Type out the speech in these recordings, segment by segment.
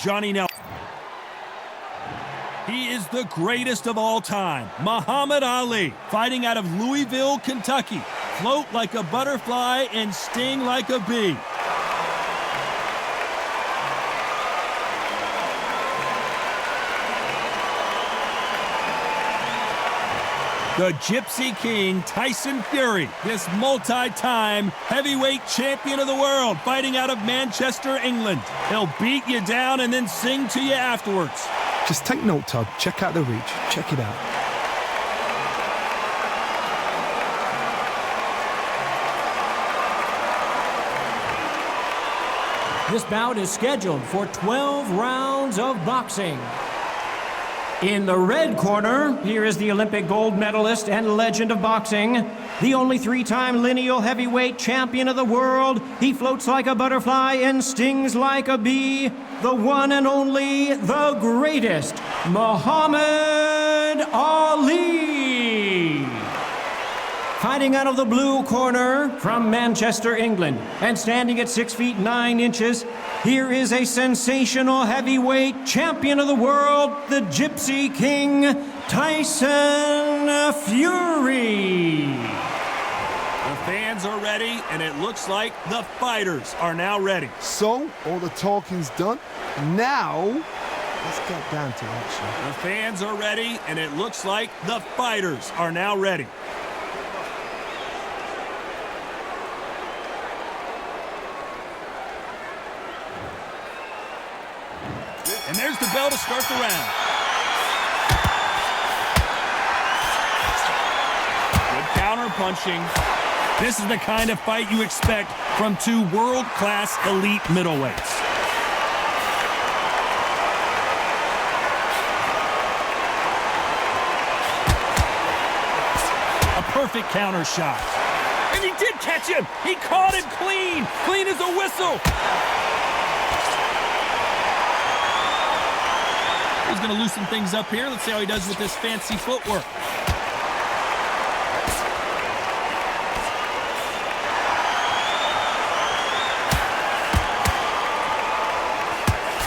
Johnny Nelson. He is the greatest of all time, Muhammad Ali, fighting out of Louisville, Kentucky. Float like a butterfly and sting like a bee. The Gypsy King, Tyson Fury, this multi-time heavyweight champion of the world, fighting out of Manchester, England. He'll beat you down and then sing to you afterwards. Just take note, Todd. Check out the reach. Check it out. This bout is scheduled for 12 rounds of boxing. In the red corner, here is the Olympic gold medalist and legend of boxing, the only three-time lineal heavyweight champion of the world. He floats like a butterfly and stings like a bee. The one and only, the greatest, Muhammad Ali. Fighting out of the blue corner from Manchester, England, and standing at 6 feet 9 inches, here is a sensational heavyweight champion of the world, the Gypsy King, Tyson Fury. The fans are ready, and it looks like the fighters are now ready. So, all the talking's done. Now, let's get down to action. The fans are ready, and it looks like the fighters are now ready. And there's the bell to start the round. Good counter punching. This is the kind of fight you expect from two world-class elite middleweights. A perfect counter shot. And he did catch him. He caught him clean. Clean as a whistle. He's going to loosen things up here. Let's see how he does with this fancy footwork.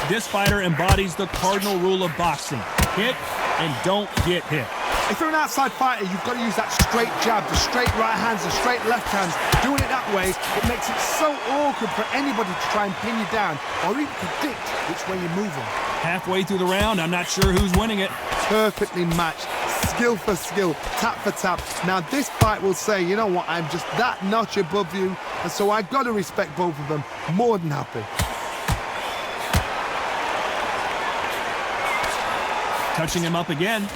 This fighter embodies the cardinal rule of boxing. Hit and don't get hit. If you're an outside fighter, you've got to use that straight jab, the straight right hands, the straight left hands. Doing it that way, it makes it so awkward for anybody to try and pin you down or even predict which way you're moving. Halfway through the round, I'm not sure who's winning it. Perfectly matched, skill for skill, tap for tap. Now this fight will say, you know what, I'm just that notch above you, and so I've got to respect both of them. More than happy. Touching him up again.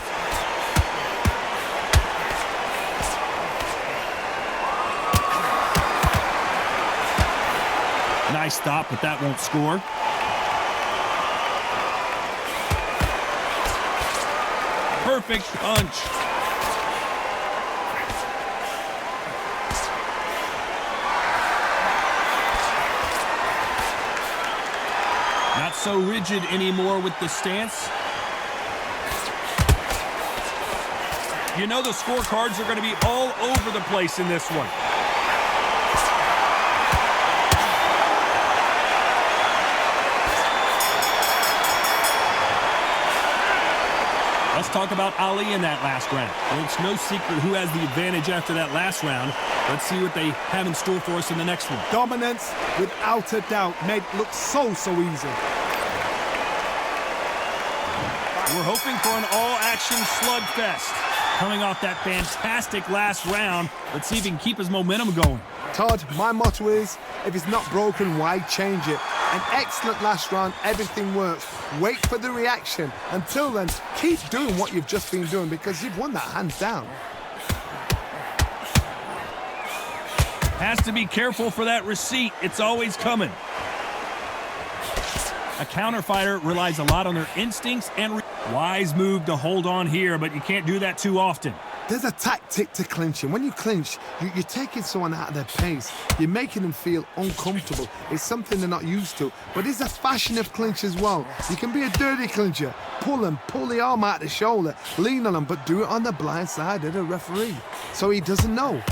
Nice stop, but that won't score. Perfect punch. Not so rigid anymore with the stance. You know the scorecards are going to be all over the place in this one. Let's talk about Ali in that last round. Well, it's no secret who has the advantage after that last round. Let's see what they have in store for us in the next one. Dominance, without a doubt, made it look so easy. We're hoping for an all-action slugfest. Coming off that fantastic last round, let's see if he can keep his momentum going. Todd, my motto is, if it's not broken, why change it? An excellent last round, everything works. Wait for the reaction. Until then, keep doing what you've just been doing because you've won that hands down. Has to be careful for that receipt. It's always coming. A counter fighter relies a lot on their instincts and wise move to hold on here, but you can't do that too often. There's a tactic to clinching. When you clinch, you're taking someone out of their pace. You're making them feel uncomfortable. It's something they're not used to. But there's a fashion of clinch as well. You can be a dirty clincher. Pull them, pull the arm out the shoulder, lean on them, but do it on the blind side of the referee, so he doesn't know.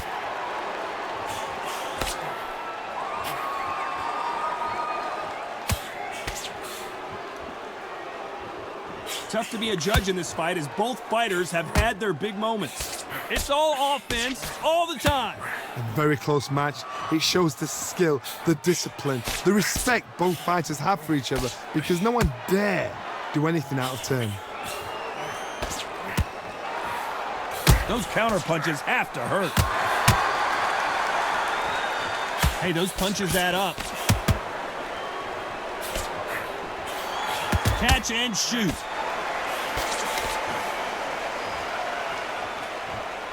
Tough to be a judge in this fight as both fighters have had their big moments. It's all offense all the time. A very close match. It shows the skill, the discipline, the respect both fighters have for each other because no one dare do anything out of turn. Those counter punches have to hurt. Hey, those punches add up. Catch and shoot.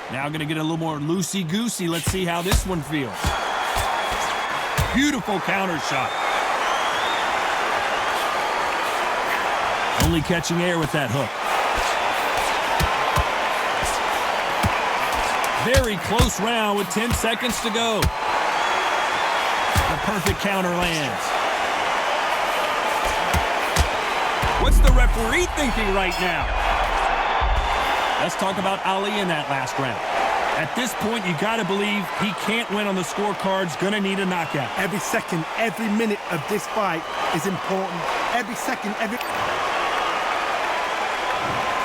Now going to get a little more loosey-goosey. Let's see how this one feels. Beautiful counter shot. Only catching air with that hook. Very close round with 10 seconds to go. The perfect counter lands. What's the referee thinking right now? Let's talk about Ali in that last round. At this point, you got to believe he can't win on the scorecards. Going to need a knockout. Every second, every minute of this fight is important. Every second, every...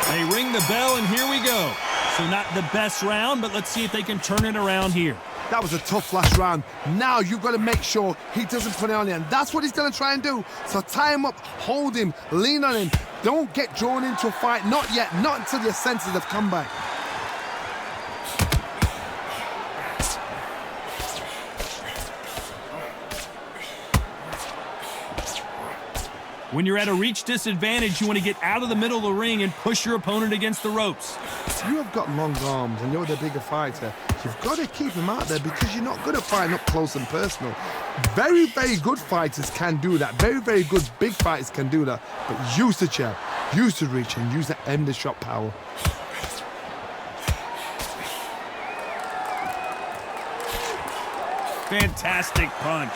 They ring the bell, and here we go. So not the best round, but let's see if they can turn it around here. That was a tough last round. Now you've got to make sure he doesn't put it on you, and that's what he's going to try and do. So tie him up, hold him, lean on him. Don't get drawn into a fight. Not yet. Not until your senses have come back. When you're at a reach disadvantage, you want to get out of the middle of the ring and push your opponent against the ropes. You have got long arms and you're the bigger fighter. You've got to keep him out there because you're not good at fighting up close and personal. Very, very good fighters can do that. Very, very good big fighters can do that. But use the jab, use the reach, and use the end of shot power. Fantastic punch.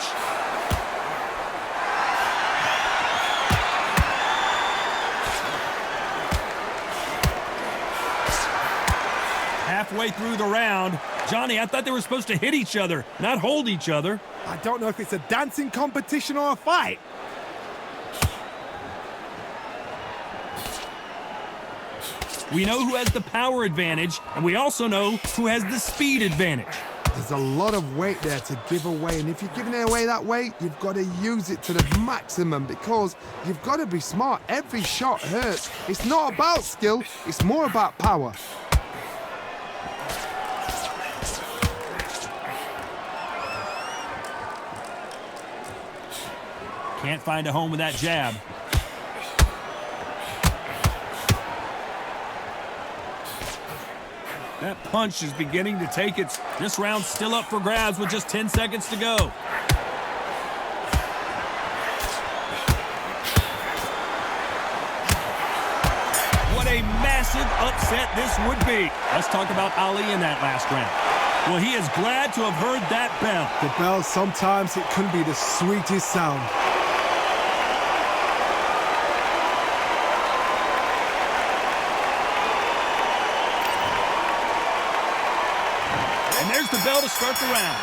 Halfway through the round, Johnny, I thought they were supposed to hit each other, not hold each other. I don't know if it's a dancing competition or a fight. We know who has the power advantage, and we also know who has the speed advantage. There's a lot of weight there to give away, and if you're giving it away that weight, you've got to use it to the maximum because you've got to be smart. Every shot hurts. It's not about skill, it's more about power. Can't find a home with that jab. That punch is beginning to take its... This round's still up for grabs with just 10 seconds to go. What a massive upset this would be. Let's talk about Ali in that last round. Well, he is glad to have heard that bell. The bell, sometimes it can be the sweetest sound. The bell to start the round.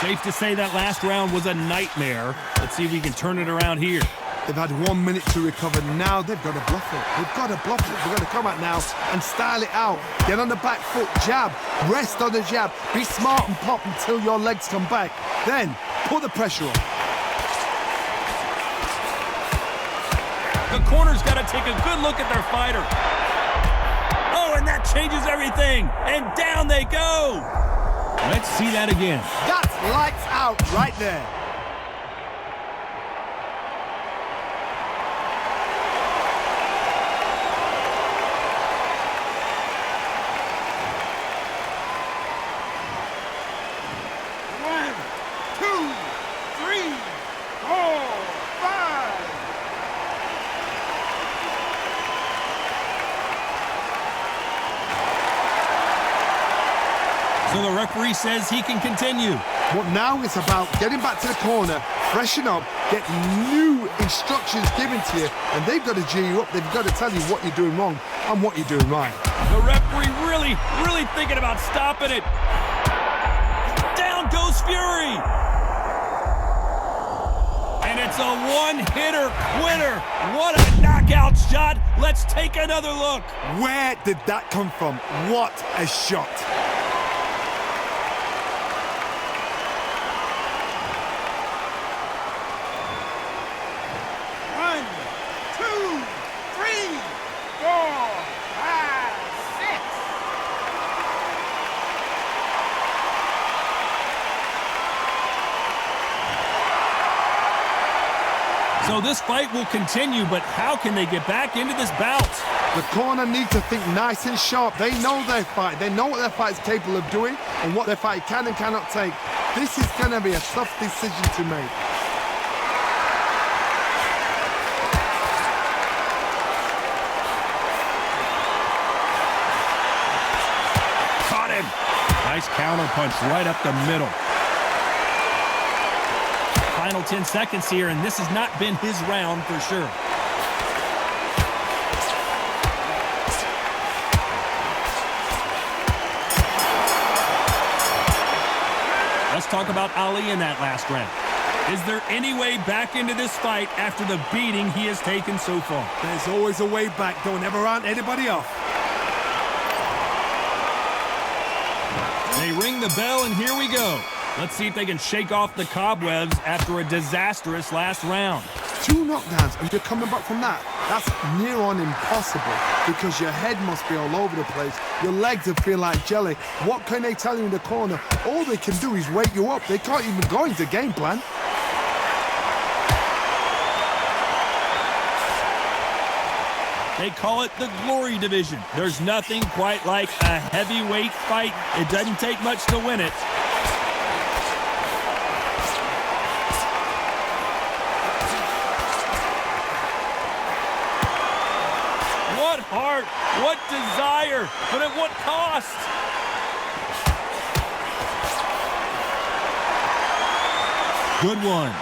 Safe to say that last round was a nightmare. Let's see if we can turn it around here. They've had 1 minute to recover. Now they've got to bluff it. They've got to bluff it. They've got to come out now and style it out. Get on the back foot, jab, rest on the jab. Be smart and pop until your legs come back. Then put the pressure on. The corner's got to take a good look at their fighter. Oh, and that changes everything. And down they go. Let's see that again. That's lights out right there. One, two, three, four, five. So the referee says he can continue. But now it's about getting back to the corner, freshen up, get new instructions given to you, and they've got to G you up. They've got to tell you what you're doing wrong and what you're doing right. The referee really thinking about stopping it. Down goes Fury. And it's a one-hitter quitter. What a knockout. knockout shot. Let's take another look. Where did that come from? What a shot. So this fight will continue, but how can they get back into this bout? The corner needs to think nice and sharp. They know their fight. They know what their fight is capable of doing and what their fight can and cannot take. This is going to be a tough decision to make. Caught him. Nice counter punch right up the middle. Final 10 seconds here, and this has not been his round for sure. Let's talk about Ali in that last round. Is there any way back into this fight after the beating he has taken so far? There's always a way back. Don't ever round anybody off. They ring the bell, and here we go. Let's see if they can shake off the cobwebs after a disastrous last round. 2 knockdowns, and you're coming back from that. That's near on impossible because your head must be all over the place. Your legs will feel like jelly. What can they tell you in the corner? All they can do is wake you up. They can't even go into game plan. They call it the Glory Division. There's nothing quite like a heavyweight fight. It doesn't take much to win it. What heart, what desire, but at what cost? Good one.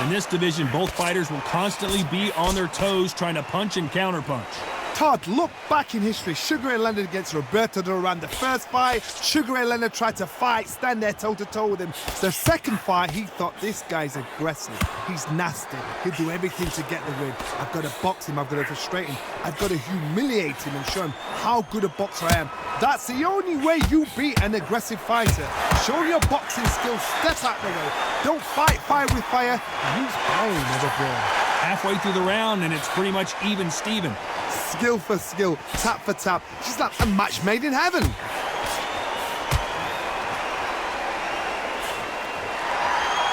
In this division, both fighters will constantly be on their toes trying to punch and counterpunch. Todd, look back in history. Sugar Ray Leonard against Roberto Duran. The first fight, Sugar Ray Leonard tried to fight, stand there toe-to-toe with him. The second fight, he thought, this guy's aggressive. He's nasty. He'll do everything to get the win. I've got to box him. I've got to frustrate him. I've got to humiliate him and show him how good a boxer I am. That's the only way you beat an aggressive fighter. Show your boxing skills. Step out the way. Don't fight fire with fire. Use brain as a brawn. Halfway through the round, and it's pretty much even Steven. Skill for skill, tap for tap. Just like a match made in heaven. We're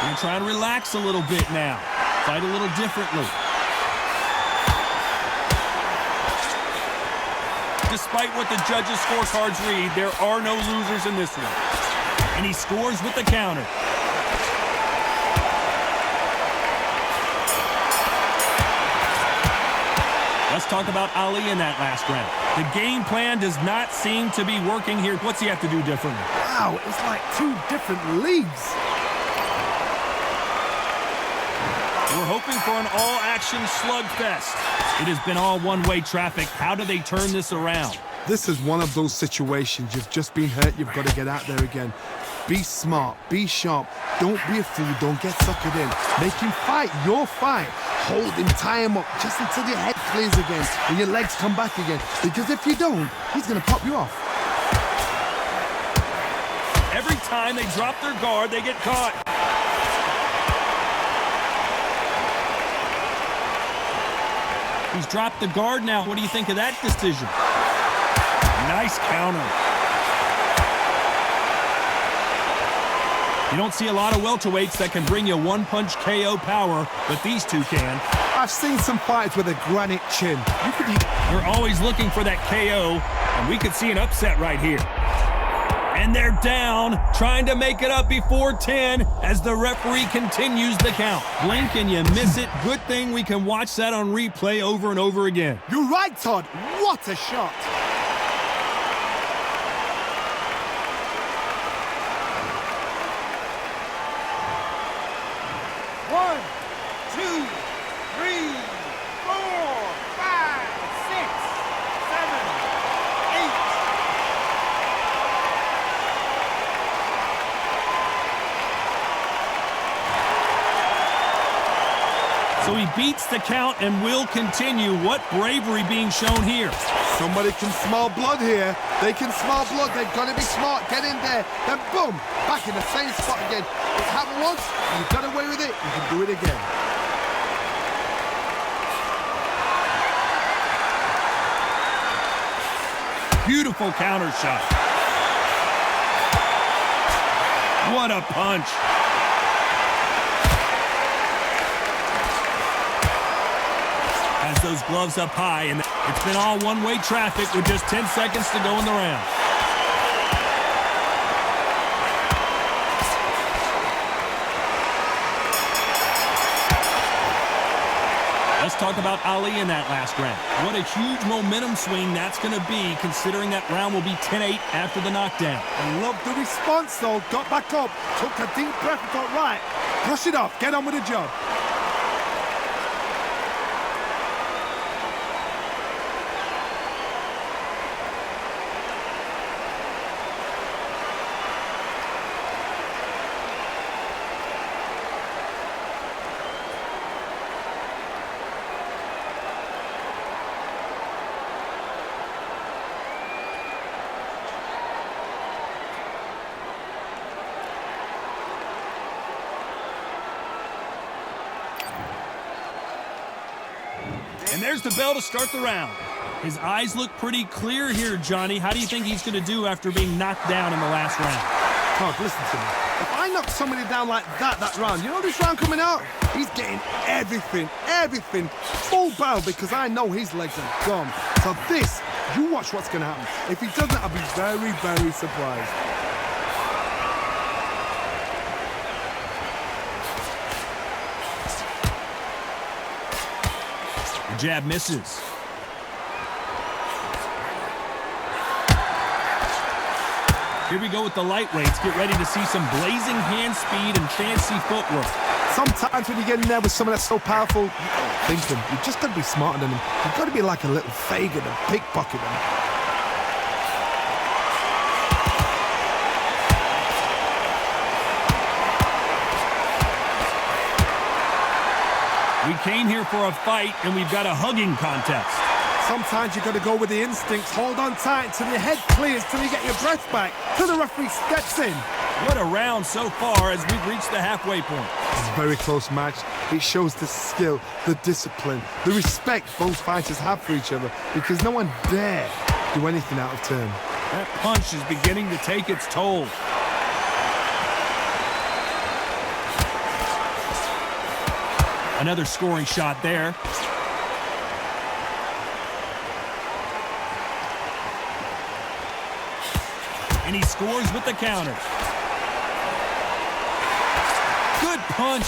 going to try and relax a little bit now. Fight a little differently. Despite what the judges' scorecards read, there are no losers in this one. And he scores with the counter. Let's talk about Ali in that last round. The game plan does not seem to be working here. What's he have to do differently? Wow, it's like 2 different leagues. We're hoping for an all-action slugfest. It has been all one-way traffic. How do they turn this around? This is one of those situations. You've just been hurt. You've got to get out there again. Be smart. Be sharp. Don't be a fool. Don't get suckered in. Make him fight your fight. Hold him, tie him up, just until your head clears again and your legs come back again. Because if you don't, he's going to pop you off. Every time they drop their guard, they get caught. He's dropped the guard now. What do you think of that decision? Nice counter. You don't see a lot of welterweights that can bring you one-punch KO power, but these two can. I've seen some fights with a granite chin. They're always looking for that KO, and we could see an upset right here. And they're down, trying to make it up before 10 as the referee continues the count. Blink and you miss it. Good thing we can watch that on replay over and over again. You're right, Todd. What a shot. So he beats the count and will continue. What bravery being shown here. Somebody can smell blood here. They can smell blood. They've got to be smart. Get in there. Then boom, back in the same spot again. It's happened once. You got away with it. You can do it again. Beautiful counter shot. What a punch. Has those gloves up high, and it's been all one-way traffic with just 10 seconds to go in the round. Let's talk about Ali in that last round. What a huge momentum swing that's going to be, considering that round will be 10-8 after the knockdown. I love the response, though. Got back up, took a deep breath and thought, right, brush it off, get on with the job. And there's the bell to start the round. His eyes look pretty clear here, Johnny. How do you think he's going to do after being knocked down in the last round? Todd, listen to me. If I knock somebody down like that round, you know this round coming out? He's getting everything, full barrel, because I know his legs are gone. So this, you watch what's going to happen. If he doesn't, I'll be very, very surprised. The jab misses. Here we go with the lightweights. Get ready to see some blazing hand speed and fancy footwork. Sometimes when you get in there with someone that's so powerful, you gotta think him. You just got to be smarter than him. You've got to be like a little Fagin and pickpocket him. We came here for a fight, and we've got a hugging contest. Sometimes you got to go with the instincts. Hold on tight until your head clears, till you get your breath back, till the referee steps in. What a round so far as we've reached the halfway point. It's a very close match. It shows the skill, the discipline, the respect both fighters have for each other, because no one dare do anything out of turn. That punch is beginning to take its toll. Another scoring shot there. And he scores with the counter. Good punch.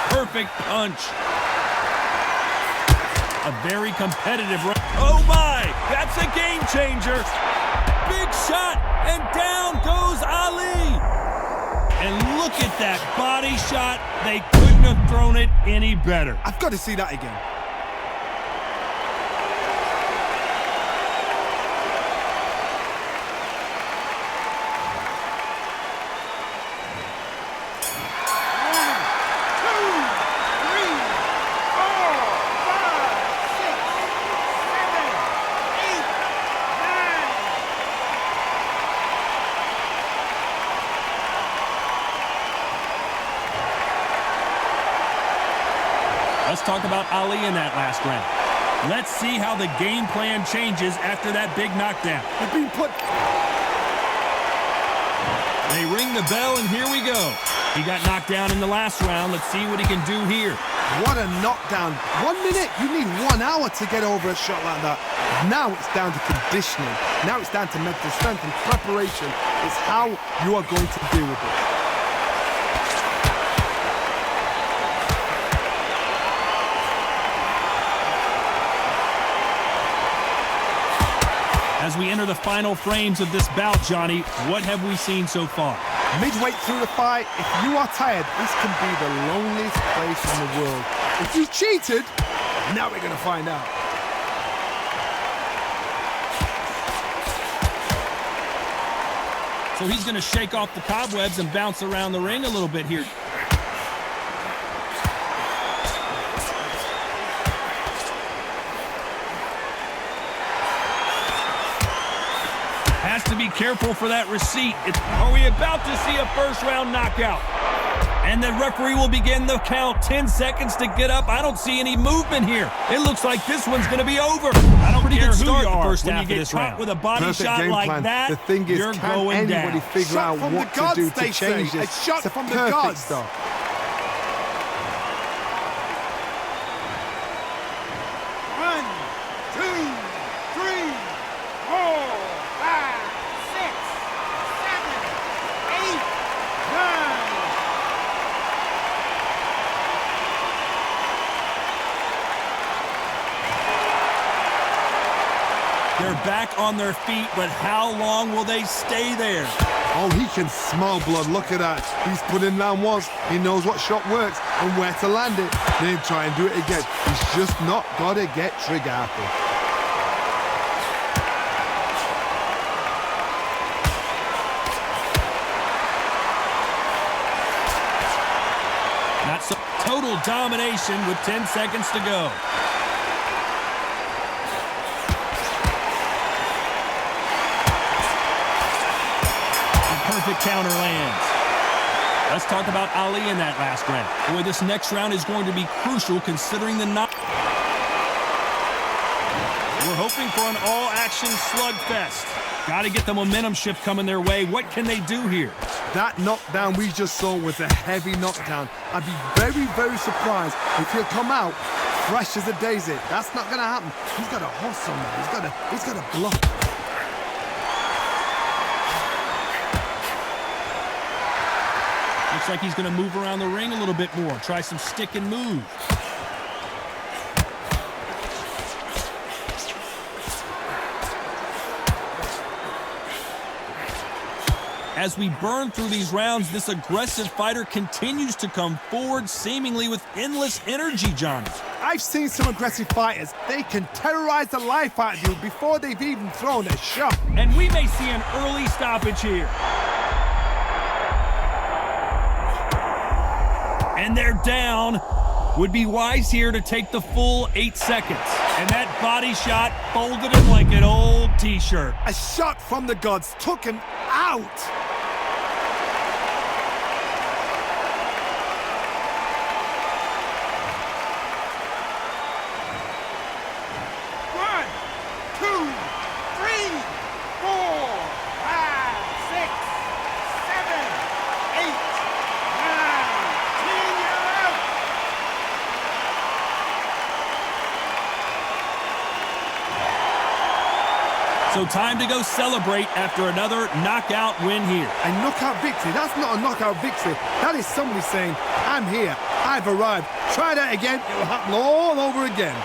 Perfect punch. A very competitive round. Oh my, that's a game changer. Big shot, and down goes Ali. And look at that body shot. They couldn't have thrown it any better. I've got to see that again. Let's talk about Ali in that last round. Let's see how the game plan changes after that big knockdown. They've been put... They ring the bell, and here we go. He got knocked down in the last round. Let's see what he can do here. What a knockdown. 1 minute, you need 1 hour to get over a shot like that. Now it's down to conditioning. Now it's down to mental strength and preparation. It's how you are going to deal with it. As we enter the final frames of this bout, Johnny, what have we seen so far? Midway through the fight, if you are tired, this can be the loneliest place in the world. If you cheated, now we're going to find out. So he's going to shake off the cobwebs and bounce around the ring a little bit here. Has to be careful for that receipt. Are we about to see a first-round knockout? And the referee will begin the count. 10 seconds to get up. I don't see any movement here. It looks like this one's going to be over. I don't care who you are when you get caught with a body shot like that. The thing is, you're can going anybody down. figure out what to do to change this? A shot from the perfect gods. start. One, two, three, 4, 5, 6, 7, 8, 9. They're back on their feet, but how long will they stay there? Oh, he can smell blood. Look at that. He's put in round once. He knows what shot works and where to land it. Then try and do it again. He's just not got to get trigger happy. Not so total domination with 10 seconds to go. Perfect counter lands. Let's talk about Ali in that last round. Boy, this next round is going to be crucial considering the knock. We're hoping for an all-action slugfest. Got to get the momentum shift coming their way. What can they do here? That knockdown we just saw was a heavy knockdown. I'd be very, very surprised if he'll come out fresh as a daisy. That's not going to happen. He's got a hustle, man. He's got a block. Looks like he's going to move around the ring a little bit more. Try some stick and move. As we burn through these rounds, this aggressive fighter continues to come forward, seemingly with endless energy, Johnny. I've seen some aggressive fighters. They can terrorize the life out of you before they've even thrown a shot. And we may see an early stoppage here. And they're down. Would be wise here to take the full 8 seconds. And that body shot folded him like an old t-shirt. A shot from the gods took him out. One, two, three, 4, 5, 6, 7, 8, 9, 10. You're out. So time to go celebrate after another knockout win here. A knockout victory. That's not a knockout victory. That is somebody saying, I'm here. I've arrived. Try that again. It will happen all over again.